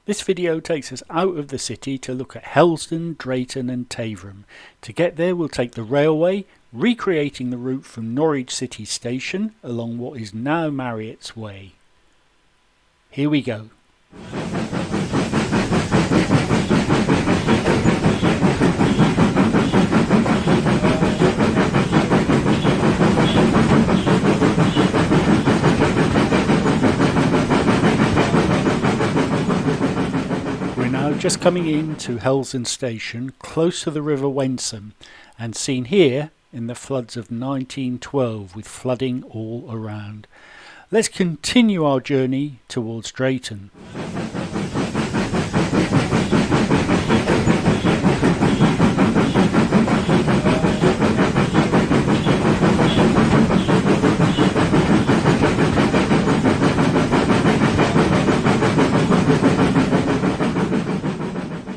This video takes us out of the city to look at Hellesdon, Drayton and Taverham. To get there we'll take the railway, recreating the route from Norwich City Station along what is now Marriott's Way. Here we go. Just coming in to Hellesdon Station, close to the River Wensum, and seen here in the floods of 1912 with flooding all around. Let's continue our journey towards Drayton.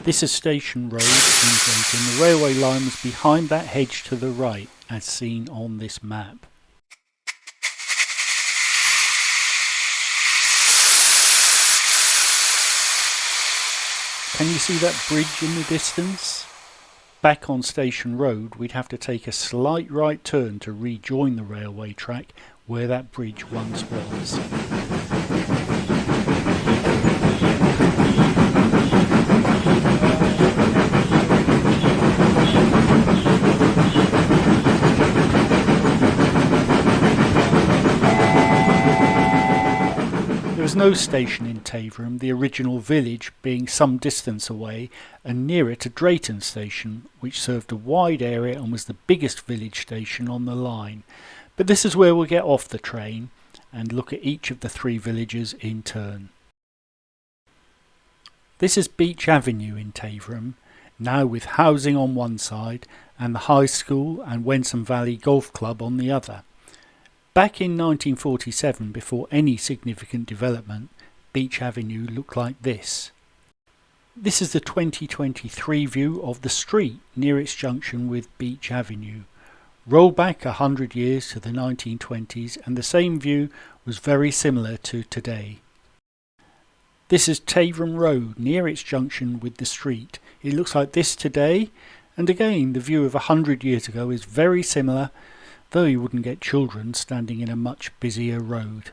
This is Station Road in Drayton. The railway line was behind that hedge to the right, as seen on this map. Can you see that bridge in the distance? Back on Station Road, we'd have to take a slight right turn to rejoin the railway track where that bridge once was. There was no station in Taverham, the original village being some distance away and nearer to Drayton Station, which served a wide area and was the biggest village station on the line. But this is where we'll get off the train and look at each of the three villages in turn. This is Beach Avenue in Taverham, now with housing on one side and the High School and Wensum Valley Golf Club on the other. Back in 1947, before any significant development, Beach Avenue looked like this. This is the 2023 view of the street near its junction with Beach Avenue. Roll back 100 years to the 1920s and the same view was very similar to today. This is Taverham Road near its junction with the street. It looks like this today, and again the view of 100 years ago is very similar, though you wouldn't get children standing in a much busier road.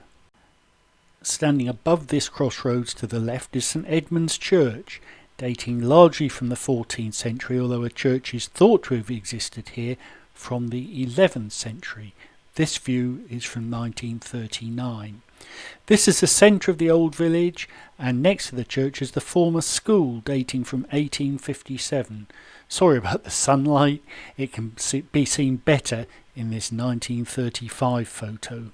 Standing above this crossroads to the left is St Edmund's Church, dating largely from the 14th century, although a church is thought to have existed here from the 11th century. This view is from 1939. This is the centre of the old village, and next to the church is the former school dating from 1857. Sorry about the sunlight, it can be seen better in this 1935 photo.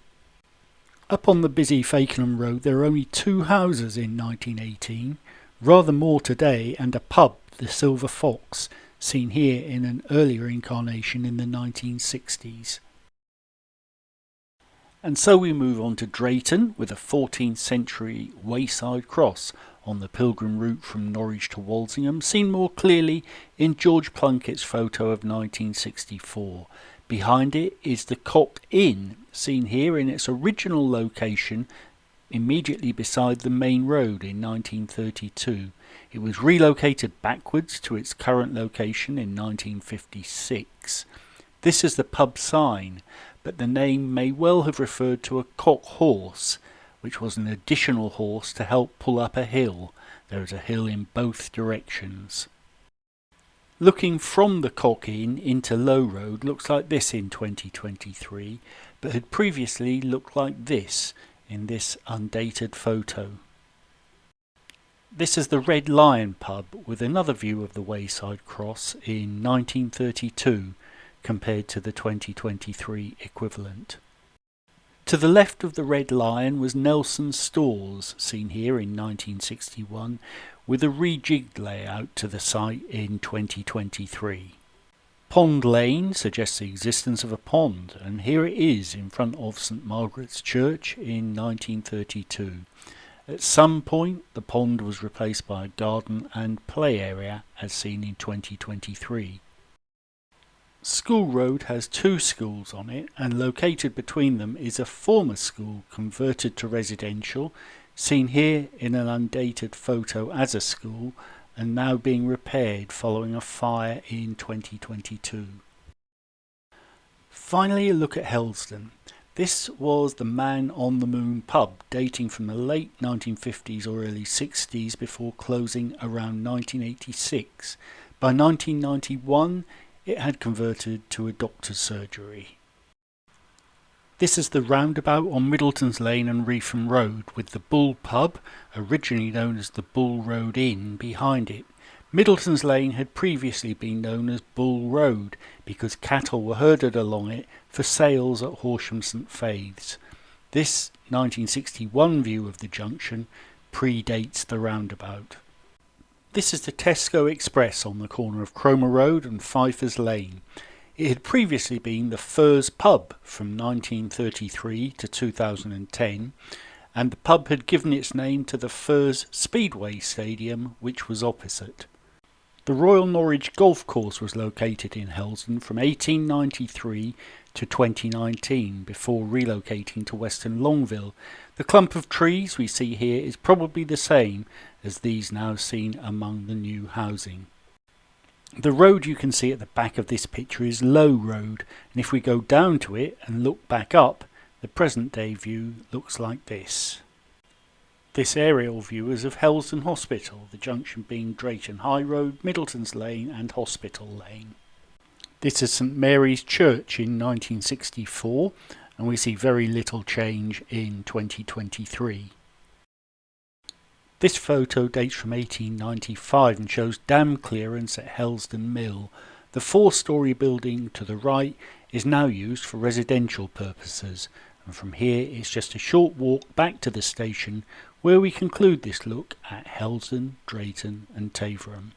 Up on the busy Fakenham Road there are only two houses in 1918, rather more today, and a pub, the Silver Fox, seen here in an earlier incarnation in the 1960s. And so we move on to Drayton with a 14th century wayside cross on the pilgrim route from Norwich to Walsingham, seen more clearly in George Plunkett's photo of 1964. Behind it is the Cock Inn, seen here in its original location immediately beside the main road in 1932. It was relocated backwards to its current location in 1956. This is the pub sign, but the name may well have referred to a cock horse, which was an additional horse to help pull up a hill. There is a hill in both directions. Looking from the Cock Inn into Low Road looks like this in 2023, but had previously looked like this in this undated photo. This is the Red Lion pub with another view of the wayside cross in 1932 compared to the 2023 equivalent. To the left of the Red Lion was Nelson's Stores, seen here in 1961, with a rejigged layout to the site in 2023. Pond Lane suggests the existence of a pond, and here it is in front of St Margaret's Church in 1932. At some point the pond was replaced by a garden and play area as seen in 2023. School Road has two schools on it, and located between them is a former school converted to residential, seen here in an undated photo as a school and now being repaired following a fire in 2022. Finally, a look at Hellesdon. This was the Man on the Moon pub, dating from the late 1950s or early 60s before closing around 1986. By 1991, it had converted to a doctor's surgery. This is the roundabout on Middleton's Lane and Reefham Road, with the Bull pub, originally known as the Bull Road Inn, behind it. Middleton's Lane had previously been known as Bull Road because cattle were herded along it for sales at Horsham St Faith's. This 1961 view of the junction predates the roundabout. This is the Tesco Express on the corner of Cromer Road and Pfeiffer's Lane. It had previously been the Firs pub from 1933 to 2010, and the pub had given its name to the Firs Speedway Stadium, which was opposite. The Royal Norwich Golf Course was located in Hellesdon from 1893 to 2019 before relocating to Western Longville. The clump of trees we see here is probably the same as these now seen among the new housing. The road you can see at the back of this picture is Low Road, and if we go down to it and look back up, the present day view looks like this. This aerial view is of Hellesdon Hospital, the junction being Drayton High Road, Middleton's Lane and Hospital Lane. This is St Mary's Church in 1964, and we see very little change in 2023. This photo dates from 1895 and shows dam clearance at Hellesdon Mill. The 4-storey building to the right is now used for residential purposes, and from here it's just a short walk back to the station where we conclude this look at Hellesdon, Drayton and Taverham.